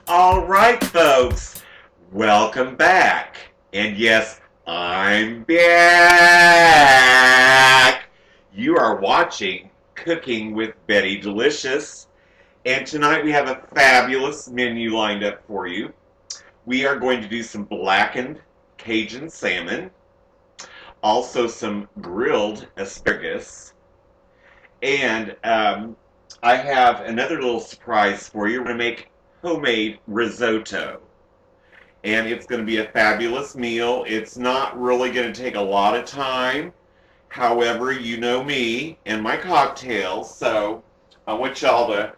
All right, folks, welcome back. And yes, I'm back. You are watching Cooking with Betty Delicious. And tonight we have a fabulous menu lined up for you. We are going to do some blackened Cajun salmon, also some grilled asparagus, and I have another little surprise for you. We're going to make homemade risotto. And it's going to be a fabulous meal. It's not really going to take a lot of time. However, you know me and my cocktails, so I want y'all to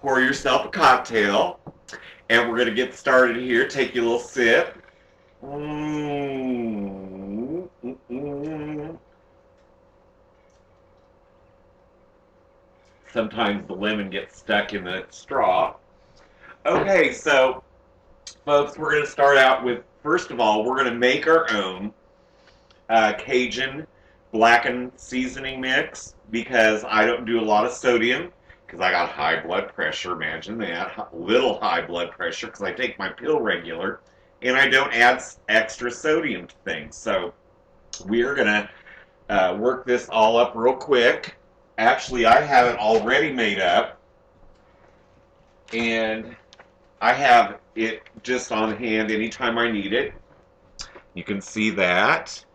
pour yourself a cocktail. And we're going to get started here. Take you a little sip. Mm, mm, mm. Sometimes the lemon gets stuck in the straw. Okay, so folks, we're going to start out with, first of all, we're going to make our own Cajun blackened seasoning mix because I don't do a lot of sodium because I got high blood pressure. Imagine that. Little high blood pressure because I take my pill regular and I don't add extra sodium to things. So we are going to work this all up real quick. Actually, I have it already made up and I have it just on hand anytime I need it. You can see that.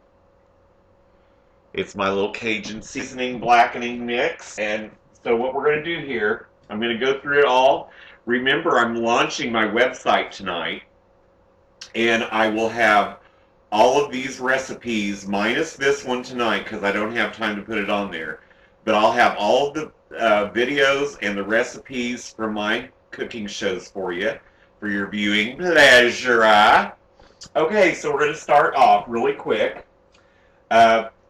It's my little Cajun seasoning blackening mix. And so what we're going to do here, I'm going to go through it all. Remember, I'm launching my website tonight, and I will have all of these recipes, minus this one tonight, because I don't have time to put it on there. But I'll have all of the videos and the recipes from my cooking shows for you, for your viewing pleasure. Okay, so we're going to start off really quick.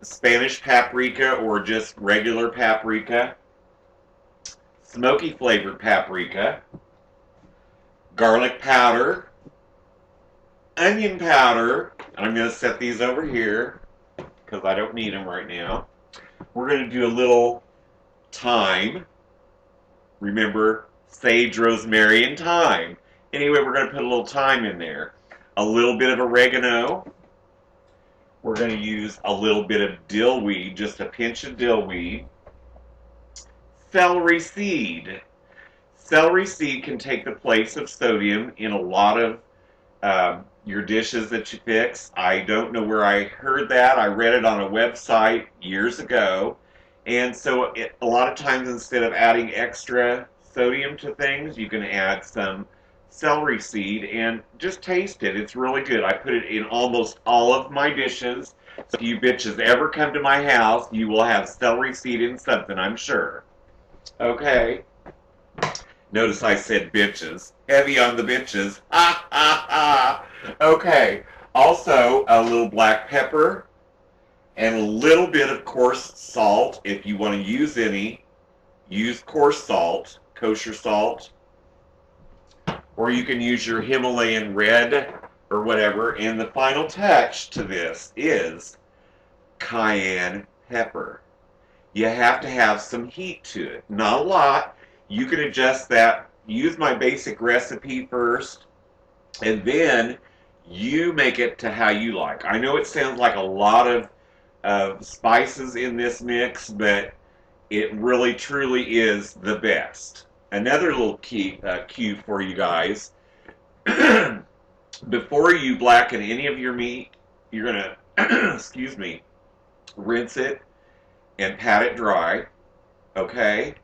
Spanish paprika or just regular paprika, smoky flavored paprika, garlic powder, onion powder. I'm going to set these over here because I don't need them right now. We're going to do a little thyme. Remember, sage, rosemary, and thyme. Anyway, we're going to put a little thyme in there. A little bit of oregano. We're going to use a little bit of dill weed, just a pinch of dill weed. Celery seed. Celery seed can take the place of sodium in a lot of your dishes that you fix. I don't know where I heard that. I read it on a website years ago. And so a lot of times instead of adding extra sodium to things, you can add some celery seed and just taste it. It's really good. I put it in almost all of my dishes. So if you bitches ever come to my house, you will have celery seed in something, I'm sure. Okay. Notice I said bitches. Heavy on the bitches. Ha ha ha. Okay. Also, a little black pepper and a little bit of coarse salt. If you want to use any, use coarse salt, kosher salt. Or you can use your Himalayan red or whatever. And the final touch to this is cayenne pepper. You have to have some heat to it. Not a lot. You can adjust that. Use my basic recipe first, and then you make it to how you like. I know it sounds like a lot of spices in this mix, but it really truly is the best. Another little cue for you guys. Before you blacken any of your meat, you're going to, excuse me, rinse it and pat it dry, okay?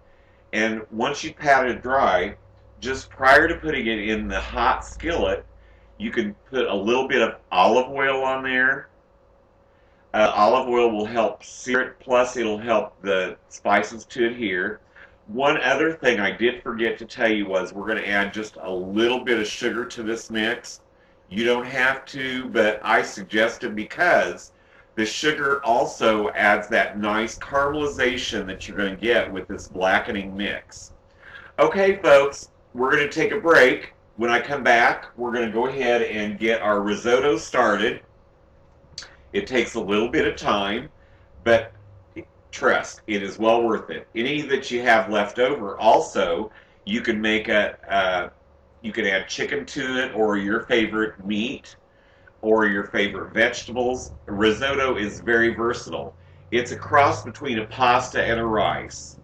And once you pat it dry, just prior to putting it in the hot skillet, you can put a little bit of olive oil on there. Olive oil will help sear it, plus it'll help the spices to adhere. One other thing I did forget to tell you was we're going to add just a little bit of sugar to this mix. You don't have to, but I suggest it because the sugar also adds that nice caramelization that you're going to get with this blackening mix. Okay, folks, we're going to take a break. When I come back, we're going to go ahead and get our risotto started. It takes a little bit of time, but trust, it is well worth it. Any that you have left over, also, you can make a You can add chicken to it, or your favorite meat, or your favorite vegetables. Risotto is very versatile. It's a cross between a pasta and a rice.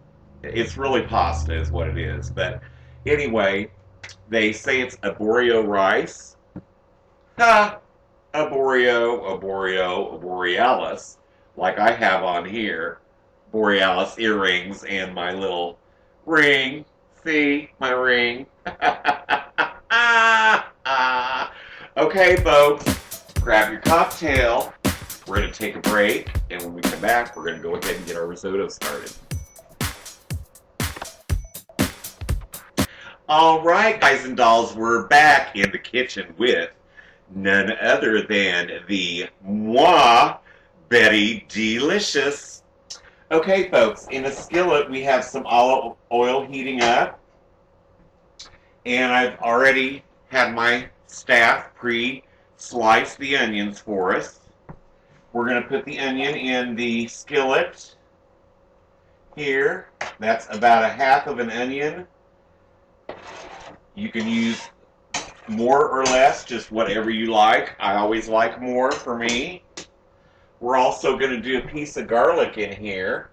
It's really pasta is what it is. But anyway, they say it's arborio rice. Ha! A borealis, like I have on here. Borealis earrings and my little ring. See? My ring. Okay, folks, grab your cocktail. We're going to take a break, and when we come back, we're going to go ahead and get our risotto started. All right, guys and dolls, we're back in the kitchen with none other than the Betty Dee Lishous. Okay, folks, in a skillet, we have some olive oil heating up, and I've already had my staff pre-slice the onions for us. We're going to put the onion in the skillet here. That's about a half of an onion. You can use more or less, just whatever you like. I always like more for me. We're also going to do a piece of garlic in here,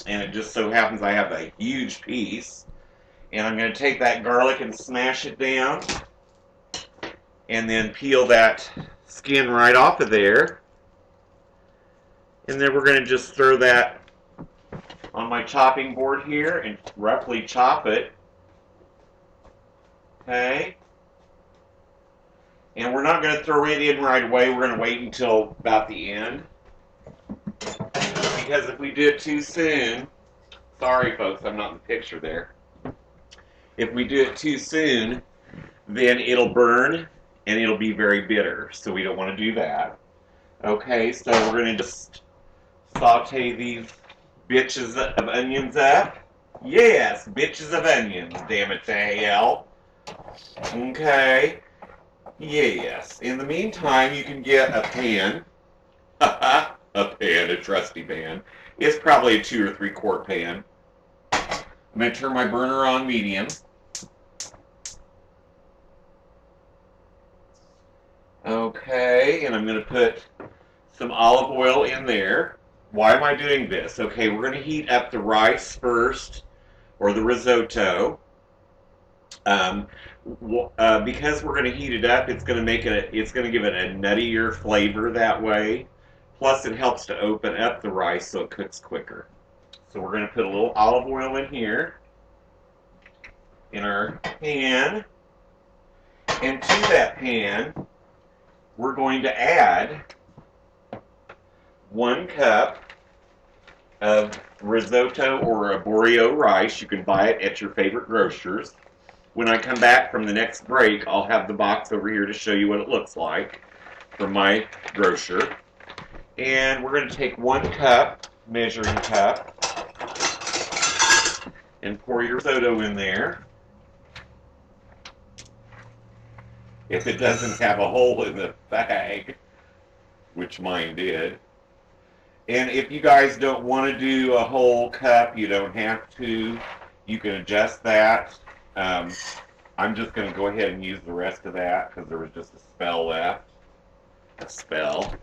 and it just so happens I have a huge piece. And I'm going to take that garlic and smash it down, and then peel that skin right off of there. And then we're going to just throw that on my chopping board here and roughly chop it. Okay. And we're not going to throw it in right away. We're going to wait until about the end. Because if we do it too soon, sorry folks, I'm not in the picture there. If we do it too soon, then it'll burn and it'll be very bitter. So we don't want to do that. Okay, so we're going to just saute these bitches of onions up. Yes, bitches of onions, damn it to hell. Okay. Yes. In the meantime, you can get a pan. A pan, a trusty pan. It's probably a 2 or 3 quart pan. I'm going to turn my burner on medium. Okay, and I'm going to put some olive oil in there. Why am I doing this? Okay, we're going to heat up the rice first, or the risotto. Because we're going to heat it up, it's going to give it a nuttier flavor that way. Plus, it helps to open up the rice so it cooks quicker. So we're going to put a little olive oil in here, in our pan. And to that pan, we're going to add 1 cup of risotto or arborio rice. You can buy it at your favorite grocer's. When I come back from the next break, I'll have the box over here to show you what it looks like from my grocer. And we're going to take 1 cup, measuring cup, and pour your risotto in there. If it doesn't have a hole in the bag, which mine did. And if you guys don't want to do a whole cup, you don't have to. You can adjust that. I'm just going to go ahead and use the rest of that because there was just a spell left. A spell.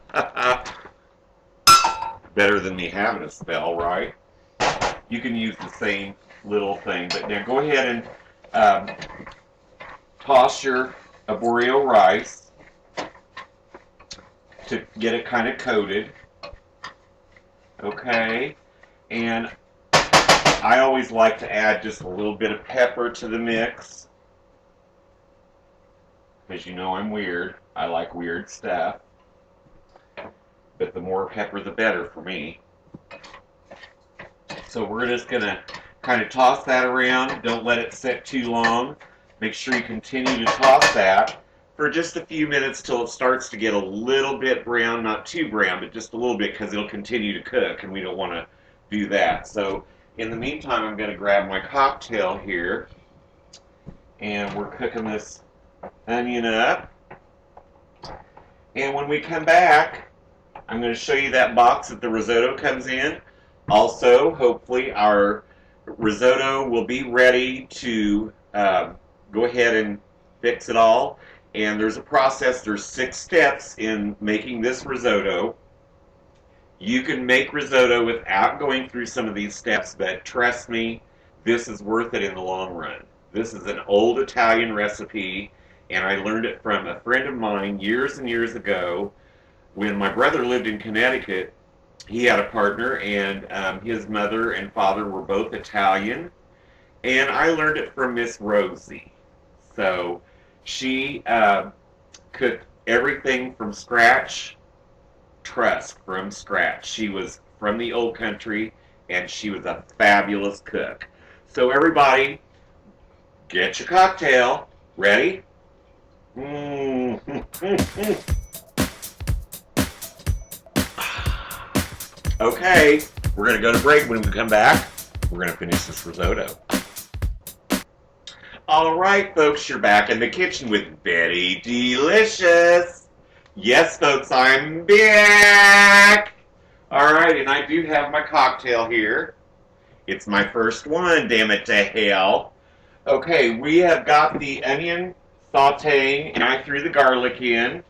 Better than me having a spell, right? You can use the same little thing. But now go ahead and toss your arborio rice to get it kind of coated. Okay. And I always like to add just a little bit of pepper to the mix. Because you know I'm weird. I like weird stuff. But the more pepper, the better for me. So we're just going to kind of toss that around. Don't let it sit too long. Make sure you continue to toss that for just a few minutes till it starts to get a little bit brown. Not too brown, but just a little bit because it'll continue to cook, and we don't want to do that. So in the meantime, I'm going to grab my cocktail here, and we're cooking this onion up. And when we come back, I'm going to show you that box that the risotto comes in. Also, hopefully, our risotto will be ready to go ahead and fix it all. And there's a process. There's 6 steps in making this risotto. You can make risotto without going through some of these steps, but trust me, this is worth it in the long run. This is an old Italian recipe, and I learned it from a friend of mine years and years ago. When my brother lived in Connecticut, he had a partner, and his mother and father were both Italian, and I learned it from Miss Rosie. So she cooked everything from scratch, trust, from scratch. She was from the old country, and she was a fabulous cook. So everybody, get your cocktail. Ready? Okay, we're going to go to break. When we come back, we're going to finish this risotto. All right, folks, you're back in the kitchen with Betty Dee Lishous. Yes, folks, I'm back. All right, and I do have my cocktail here. It's my first one, damn it to hell. Okay, we have got the onion sauteing, and I threw the garlic in.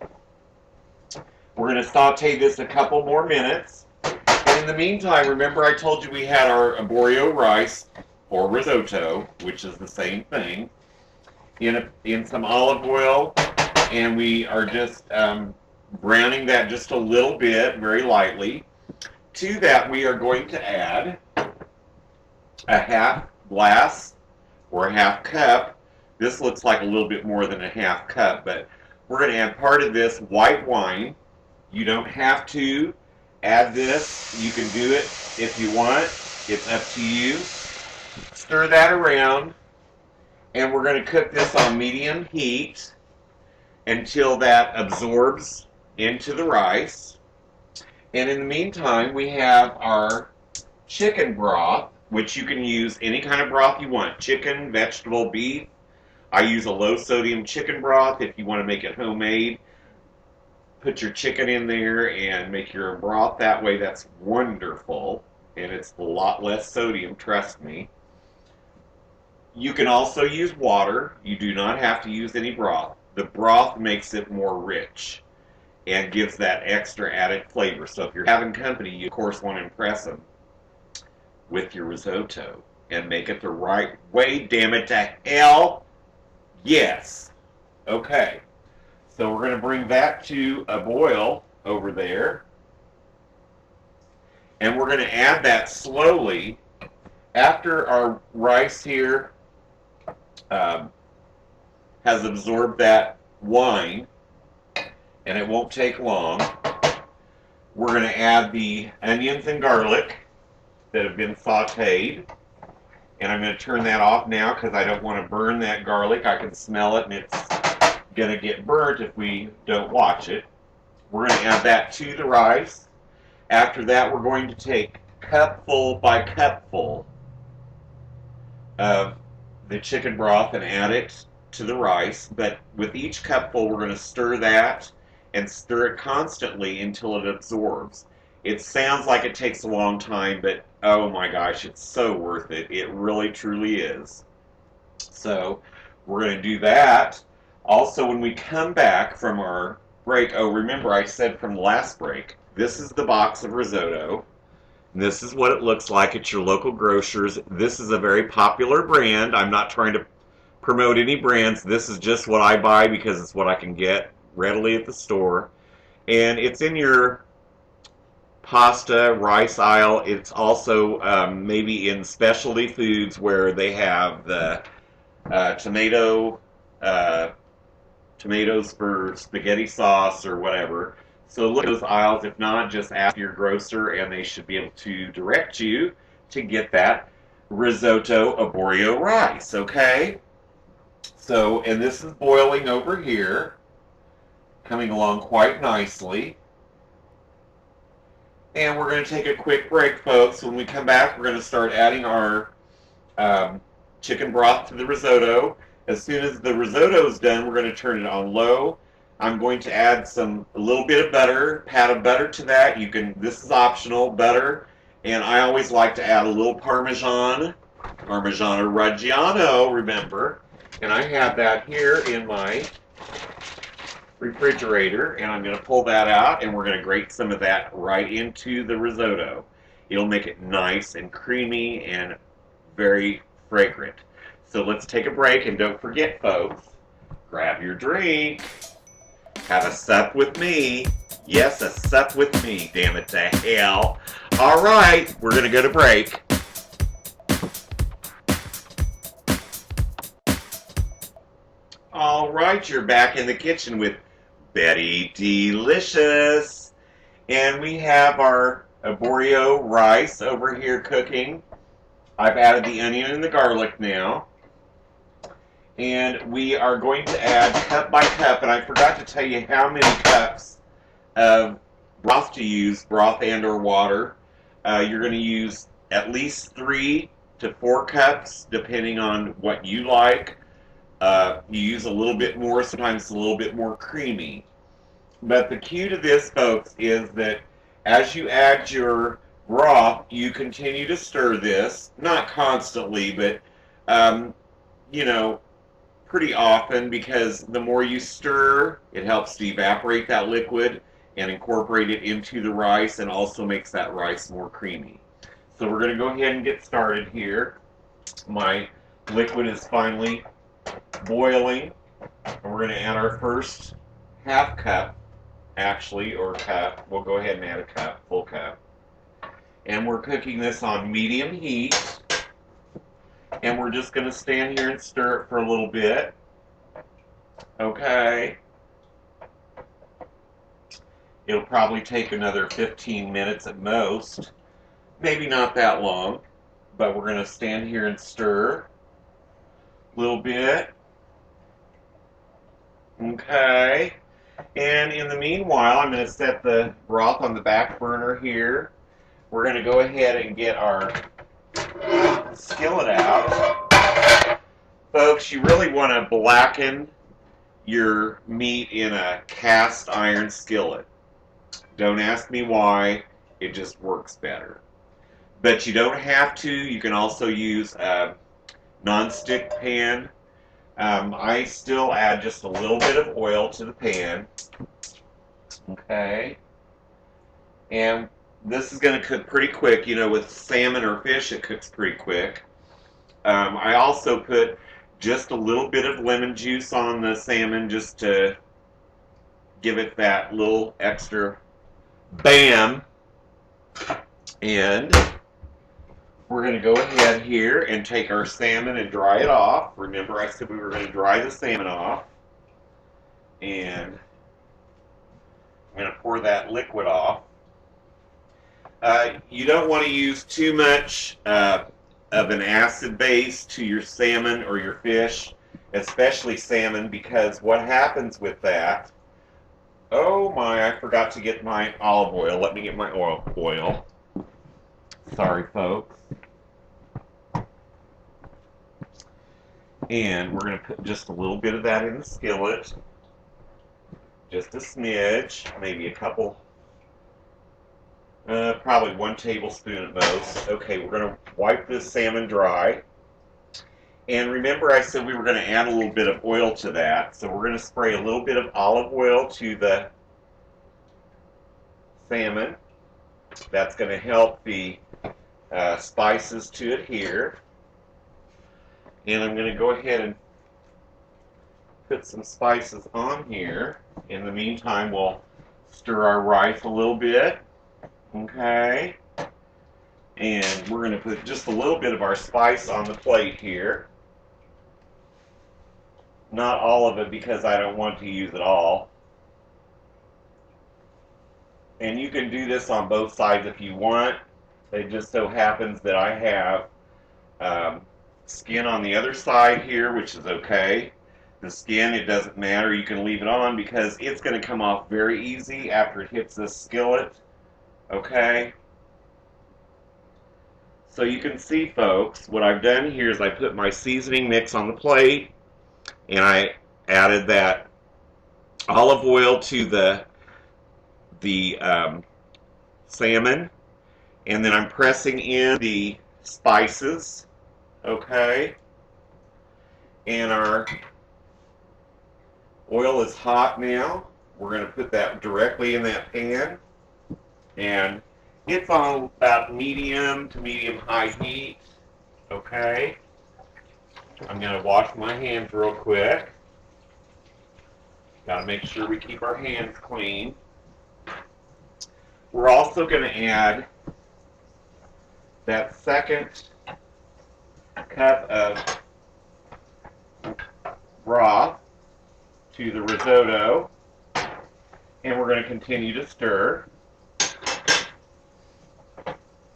We're going to saute this a couple more minutes. And in the meantime, remember I told you we had our arborio rice, or risotto, which is the same thing, in some olive oil, and we are just browning that just a little bit, very lightly. To that, we are going to add a half glass or a half cup. This looks like a little bit more than a half cup, but we're going to add part of this white wine. You don't have to add this. You can do it if you want. It's up to you. Stir that around, and we're going to cook this on medium heat until that absorbs into the rice. And in the meantime, we have our chicken broth, which you can use any kind of broth you want. Chicken, vegetable, beef. I use a low sodium chicken broth. If you want to make it homemade, put your chicken in there and make your broth that way. That's wonderful. And it's a lot less sodium, trust me. You can also use water. You do not have to use any broth. The broth makes it more rich and gives that extra added flavor. So if you're having company, you of course want to impress them with your risotto and make it the right way, damn it to hell. Yes. Okay. So we're going to bring that to a boil over there. And we're going to add that slowly after our rice here has absorbed that wine, and it won't take long. We're going to add the onions and garlic that have been sauteed. And I'm going to turn that off now because I don't want to burn that garlic. I can smell it, and it's going to get burnt if we don't watch it. We're going to add that to the rice. After that, we're going to take cupful by cupful of the chicken broth and add it to the rice. But with each cupful, we're going to stir that and stir it constantly until it absorbs. It sounds like it takes a long time, but oh my gosh, it's so worth it. It really, truly is. So we're going to do that. Also, when we come back from our break, oh, remember I said from the last break, this is the box of risotto. This is what it looks like at your local grocers. This is a very popular brand. I'm not trying to promote any brands. This is just what I buy because it's what I can get readily at the store. And it's in your pasta, rice aisle. It's also maybe in specialty foods where they have the tomatoes for spaghetti sauce or whatever. So look at those aisles. If not, just ask your grocer and they should be able to direct you to get that risotto arborio rice, okay? So, and this is boiling over here, coming along quite nicely. And we're going to take a quick break, folks. When we come back, we're going to start adding our chicken broth to the risotto. As soon as the risotto is done, we're going to turn it on low. I'm going to add a little bit of butter, pat of butter to that. You can, this is optional, butter. And I always like to add a little Parmesan Reggiano, remember. And I have that here in my refrigerator, and I'm going to pull that out, and we're going to grate some of that right into the risotto. It'll make it nice and creamy and very fragrant. So let's take a break, and don't forget, folks, grab your drink. Have a sup with me. Yes, a sup with me, damn it to hell. All right, we're going to go to break. All right, you're back in the kitchen with Betty Dee Lishous. And we have our arborio rice over here cooking. I've added the onion and the garlic now. And we are going to add cup by cup, and I forgot to tell you how many cups of broth to use, broth and or water. You're going to use at least 3 to 4 cups, depending on what you like. You use a little bit more, sometimes it's a little bit more creamy. But the key to this, folks, is that as you add your broth, you continue to stir this, not constantly, but, you know, pretty often, because the more you stir, it helps to evaporate that liquid and incorporate it into the rice, and also makes that rice more creamy. So we're going to go ahead and get started here. My liquid is finally boiling, and we're going to add our first half cup, actually, or cup. We'll go ahead and add a cup, full cup. And we're cooking this on medium heat. And we're just going to stand here and stir it for a little bit. Okay. It'll probably take another 15 minutes at most. Maybe not that long. But we're going to stand here and stir a little bit. Okay. And in the meanwhile, I'm going to set the broth on the back burner here. We're going to go ahead and get our skillet out. Folks, you really want to blacken your meat in a cast iron skillet. Don't ask me why, it just works better. But you don't have to. You can also use a non-stick pan. I still add just a little bit of oil to the pan. Okay. And this is going to cook pretty quick. You know, with salmon or fish, it cooks pretty quick. I also put just a little bit of lemon juice on the salmon just to give it that little extra bam. And we're going to go ahead here and take our salmon and dry it off. Remember, I said we were going to dry the salmon off. And I'm going to pour that liquid off. You don't want to use too much of an acid base to your salmon or your fish, especially salmon, because what happens with that... Oh my, I forgot to get my olive oil. Let me get my oil. Sorry, folks. And we're going to put just a little bit of that in the skillet. Just a smidge, maybe a couple, probably 1 tablespoon at most. Okay, we're going to wipe this salmon dry. And remember, I said we were going to add a little bit of oil to that. So we're going to spray a little bit of olive oil to the salmon. That's going to help the spices to adhere. And I'm going to go ahead and put some spices on here. In the meantime, we'll stir our rice a little bit. Okay. And we're going to put just a little bit of our spice on the plate here. Not all of it, because I don't want to use it all. And you can do this on both sides if you want. It just so happens that I have skin on the other side here, which is okay. The skin, it doesn't matter. You can leave it on because it's going to come off very easy after it hits this skillet. Okay? So you can see, folks, what I've done here is I put my seasoning mix on the plate, and I added that olive oil to the salmon, and then I'm pressing in the spices. Okay? And our oil is hot now. We're going to put that directly in that pan. And it's on about medium to medium high heat. Okay. I'm going to wash my hands real quick. Got to make sure we keep our hands clean. We're also going to add that second cup of broth to the risotto, and we're going to continue to stir.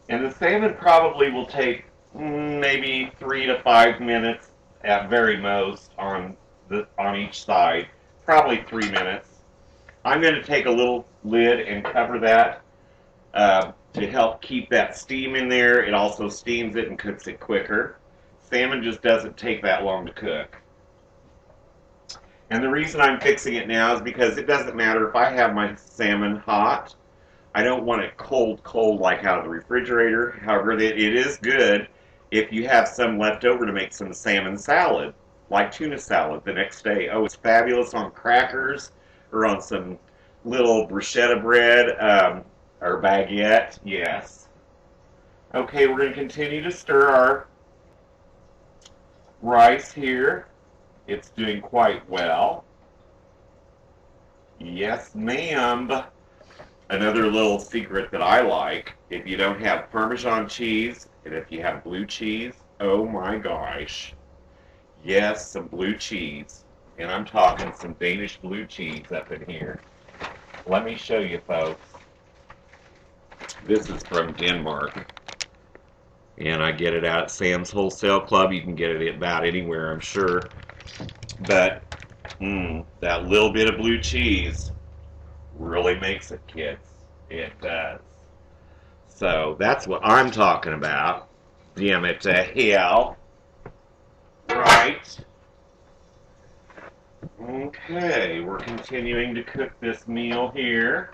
And the salmon probably will take maybe 3 to 5 minutes at very most on each side, probably 3 minutes. I'm going to take a little lid and cover that to help keep that steam in there. It also steams it and cooks it quicker. Salmon just doesn't take that long to cook. And the reason I'm fixing it now is because it doesn't matter if I have my salmon hot. I don't want it cold like out of the refrigerator. However, it is good if you have some left over to make some salmon salad, like tuna salad the next day. Oh, it's fabulous on crackers or on some little bruschetta bread or baguette. Yes. Okay, we're going to continue to stir our rice here. It's doing quite well. Yes, ma'am. Another little secret that I like, if you don't have Parmesan cheese, and if you have blue cheese, oh my gosh. Yes, some blue cheese. And I'm talking some Danish blue cheese up in here. Let me show you, folks. This is from Denmark. And I get it out at Sam's Wholesale Club. You can get it about anywhere, I'm sure. But, that little bit of blue cheese really makes it, kids. It does. So that's what I'm talking about. Damn it to hell. Right. Okay, we're continuing to cook this meal here.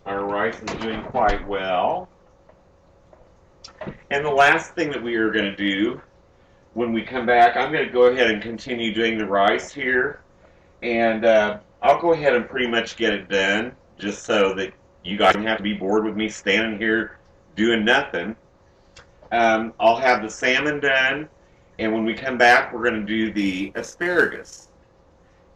Our rice is doing quite well. And the last thing that we are going to do when we come back, I'm going to go ahead and continue doing the rice here. And I'll go ahead and pretty much get it done, just so that you guys don't have to be bored with me standing here doing nothing. I'll have the salmon done, and when we come back, we're going to do the asparagus.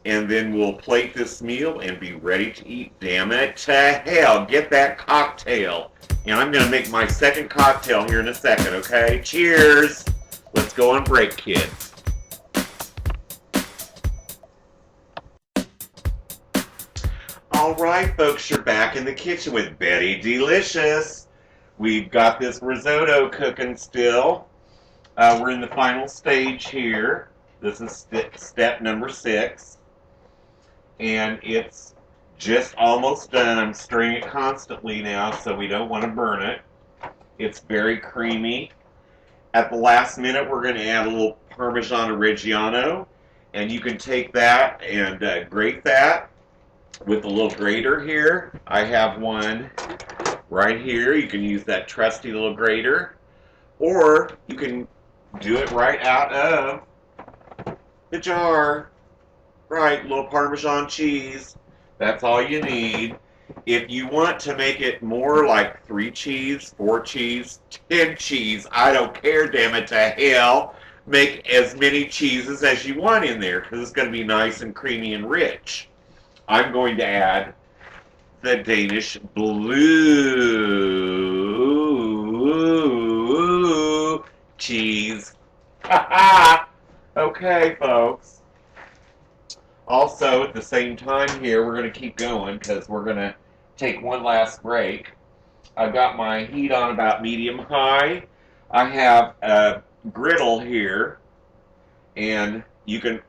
And then we'll plate this meal and be ready to eat. Damn it to hell, get that cocktail. And I'm going to make my second cocktail here in a second, okay? Cheers! Let's go on break, kids. All right, folks, you're back in the kitchen with Betty Dee Lishous. We've got this risotto cooking still. We're in the final stage here. This is step number 6. And it's just almost done. I'm stirring it constantly now, so we don't want to burn it. It's very creamy. At the last minute, we're going to add a little Parmesan Reggiano, and you can take that and grate that with a little grater here. I have one right here. You can use that trusty little grater, or you can do it right out of the jar. Right, little Parmesan cheese. That's all you need. If you want to make it more like 3 cheese, 4 cheese, 10 cheese, I don't care, damn it to hell. Make as many cheeses as you want in there, because it's going to be nice and creamy and rich. I'm going to add the Danish blue cheese. Okay, folks. Also, at the same time here, we're going to keep going because we're going to take one last break. I've got my heat on about medium-high. I have a griddle here, and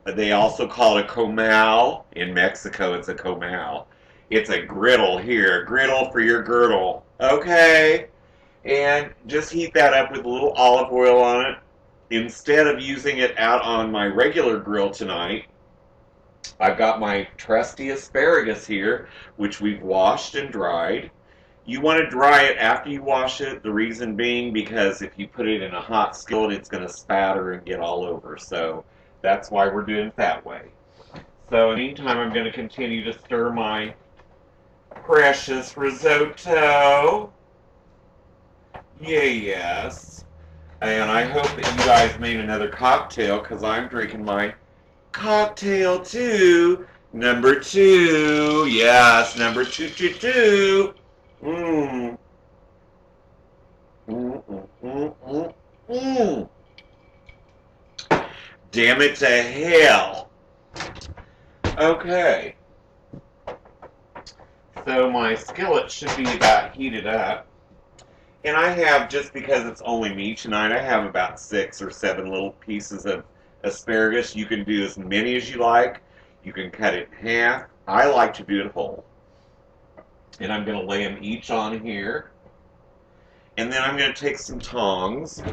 they also call it a comal. In Mexico, it's a comal. It's a griddle here, a griddle for your girdle. Okay, and just heat that up with a little olive oil on it. Instead of using it out on my regular grill tonight, I've got my trusty asparagus here, which we've washed and dried. You want to dry it after you wash it, the reason being because if you put it in a hot skillet, it's going to spatter and get all over. So That's why we're doing it that way. So in the meantime, I'm going to continue to stir my precious risotto. Yes. And I hope that you guys made another cocktail, because I'm drinking my cocktail too. Number 2. Yes, number 222. Mmm. Mm, mm, mm, mm, mm. Damn it to hell. Okay. So my skillet should be about heated up. And I have, just because it's only me tonight, I have about 6 or 7 little pieces of asparagus. You can do as many as you like. You can cut it in half. I like to do it whole. And I'm going to lay them each on here. And then I'm going to take some tongs. And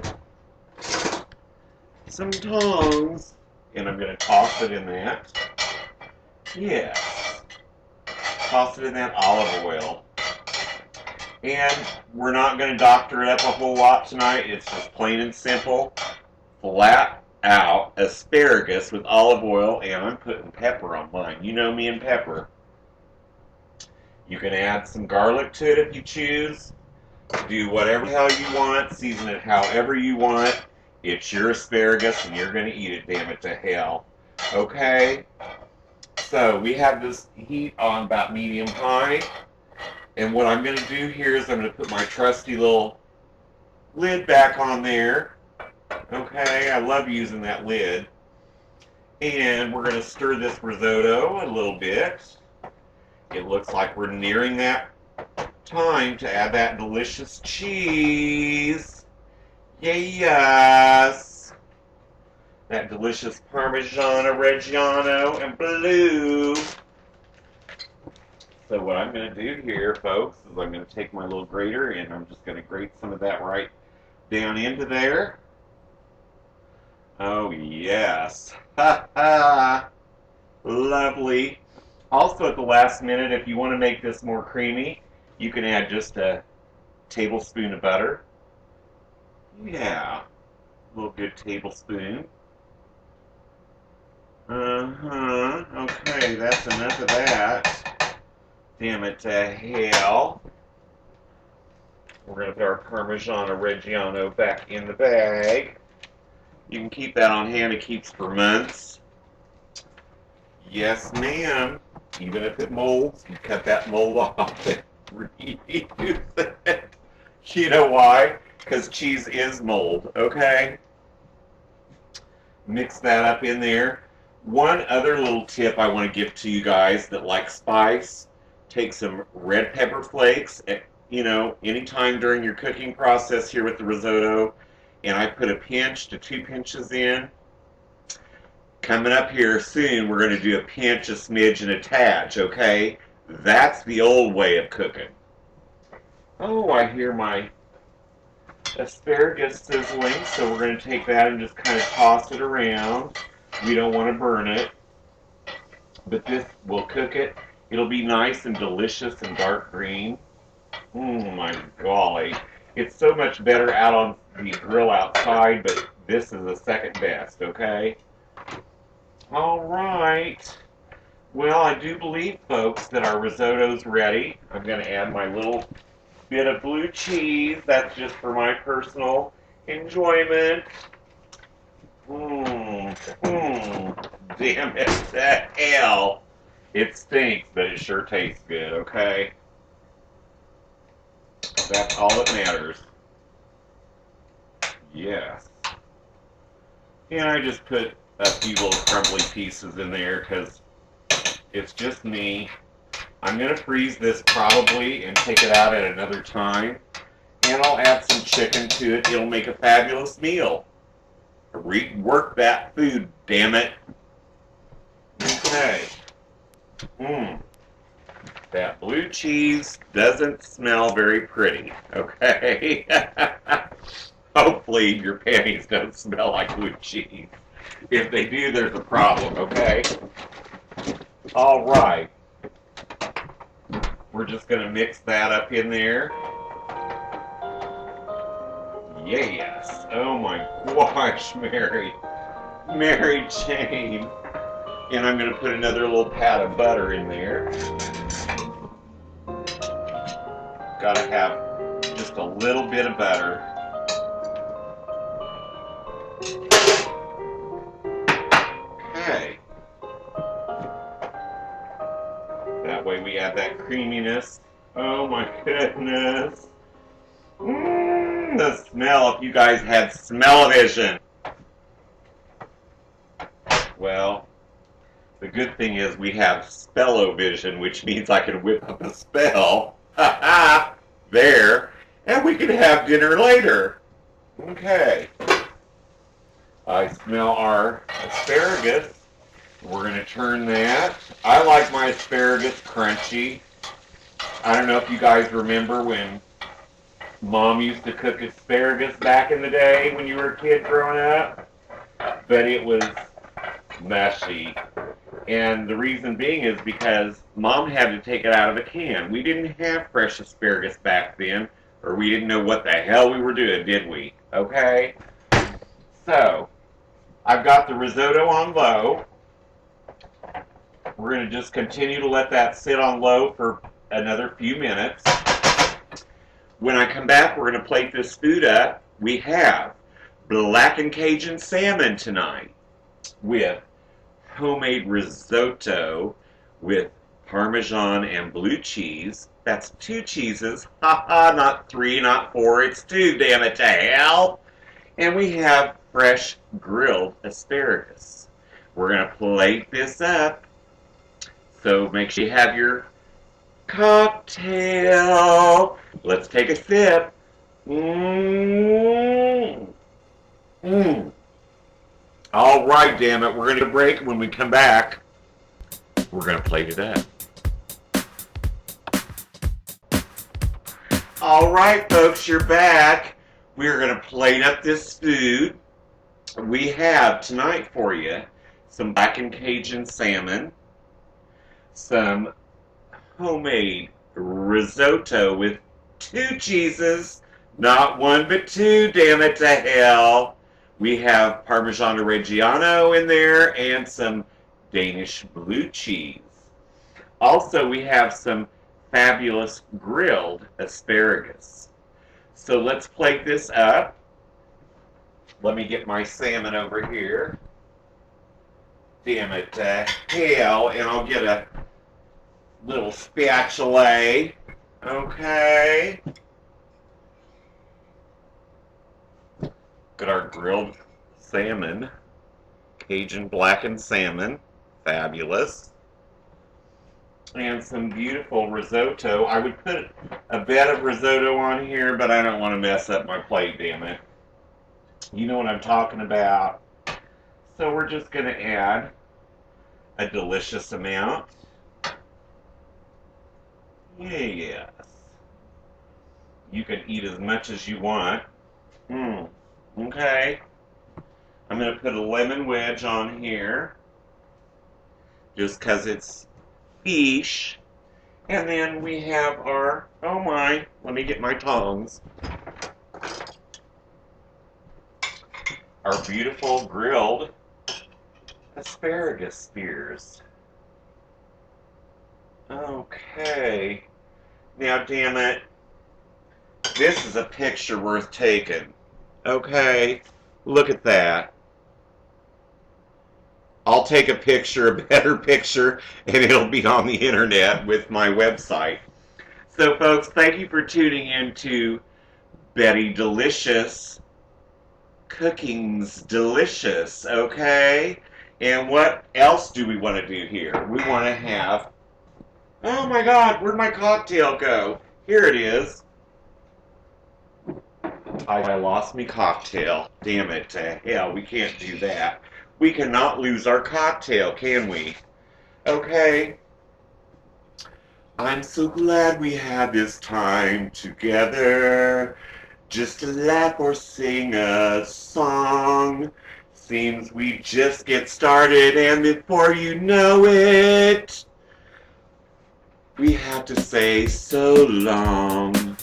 I'm going to toss it in that. Yes. Toss it in that olive oil. And we're not going to doctor it up a whole lot tonight. It's just plain and simple, flat out asparagus with olive oil, and I'm putting pepper on mine. You know me and pepper. You can add some garlic to it if you choose. Do whatever the hell you want. Season it however you want. It's your asparagus, and you're going to eat it, damn it to hell. Okay? So we have this heat on about medium high. And what I'm going to do here is I'm going to put my trusty little lid back on there. Okay, I love using that lid. And we're going to stir this risotto a little bit. It looks like we're nearing that time to add that delicious cheese. Yes! That delicious Parmigiano Reggiano and Blue. So what I'm going to do here, folks, is I'm going to take my little grater and I'm just going to grate some of that right down into there. Oh, yes. Ha ha! Lovely. Also, at the last minute, if you want to make this more creamy, you can add just a tablespoon of butter. Yeah. A little good tablespoon. Okay, that's enough of that. Damn it to hell. We're going to put our Parmigiano Reggiano back in the bag. You can keep that on hand. It keeps for months. Yes, ma'am. Even if it molds, you cut that mold off and reuse it. You know why? Because cheese is mold, okay? Mix that up in there. One other little tip I want to give to you guys that like spice. Take some red pepper flakes, anytime during your cooking process here with the risotto, and I put a pinch to 2 pinches in. Coming up here soon, we're going to do a pinch, a smidge, and a tad, okay? That's the old way of cooking. Oh, I hear my asparagus sizzling, so we're going to take that and just kind of toss it around. We don't want to burn it, but this will cook it. It'll be nice and delicious and dark green. Oh my golly. It's so much better out on the grill outside, but this is the second best, okay? All right. Well, I do believe, folks, that our risotto's ready. I'm going to add my little bit of blue cheese. That's just for my personal enjoyment. Damn it to hell. It stinks, but it sure tastes good, okay? That's all that matters. Yes. And I just put a few little crumbly pieces in there because it's just me. I'm going to freeze this probably and take it out at another time. And I'll add some chicken to it. It'll make a fabulous meal. Rework that food, damn it. Okay. That blue cheese doesn't smell very pretty, okay? Hopefully your panties don't smell like blue cheese. If they do, there's a problem, okay? All right. We're just going to mix that up in there. Yes. Oh my gosh, Mary. Mary Jane. And I'm going to put another little pat of butter in there. Got to have just a little bit of butter. Okay. That way we add that creaminess. Oh my goodness. The smell, if you guys had smell-o-vision. Well, the good thing is we have spell-o-vision, which means I can whip up a spell. There. And we can have dinner later. Okay. I smell our asparagus. We're going to turn that. I like my asparagus crunchy. I don't know if you guys remember when Mom used to cook asparagus back in the day when you were a kid growing up, but it was mushy. And the reason being is because Mom had to take it out of a can. We didn't have fresh asparagus back then, or we didn't know what the hell we were doing, did we? Okay? So, I've got the risotto on low. We're going to just continue to let that sit on low for another few minutes. When I come back, we're going to plate this food up. We have blackened Cajun salmon tonight with homemade risotto with Parmesan and blue cheese. That's 2 cheeses. Haha, not 3, not 4, it's 2, damn it to hell. And we have fresh grilled asparagus. We're going to plate this up. So make sure you have your cocktail. Let's take a sip. All right, damn it. We're going to break. When we come back, we're going to plate it up. All right, folks, you're back. We're going to plate up this food. We have tonight for you some blackened Cajun salmon, some homemade risotto with 2 cheeses, not 1 but 2, damn it to hell. We have Parmigiano Reggiano in there and some Danish blue cheese. Also, we have some fabulous grilled asparagus. So let's plate this up. Let me get my salmon over here. Damn it to hell, and I'll get a little spatula. Okay. Got our grilled salmon, Cajun blackened salmon, fabulous. And some beautiful risotto. I would put a bed of risotto on here, but I don't want to mess up my plate, damn it. You know what I'm talking about. So we're just going to add a delicious amount. Yes. You can eat as much as you want. Okay. I'm going to put a lemon wedge on here. Just because it's fish. And then we have our, oh my, let me get my tongs. Our beautiful grilled asparagus spears. Okay. Now, damn it. This is a picture worth taking. Okay. Look at that. I'll take a picture, a better picture, and it'll be on the internet with my website. So, folks, thank you for tuning in to Betty Delicious. Cooking's delicious, okay? And what else do we want to do here? We want to have, oh my God, where'd my cocktail go? Here it is. I lost me cocktail. Damn it to hell, we can't do that. We cannot lose our cocktail, can we? Okay. I'm so glad we had this time together. Just to laugh or sing a song. Seems we just get started, and before you know it, we have to say so long.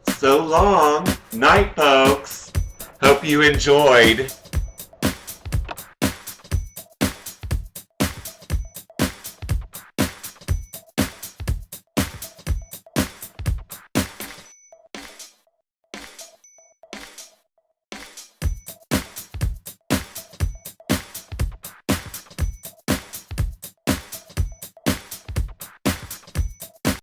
So long. Night, folks. Hope you enjoyed.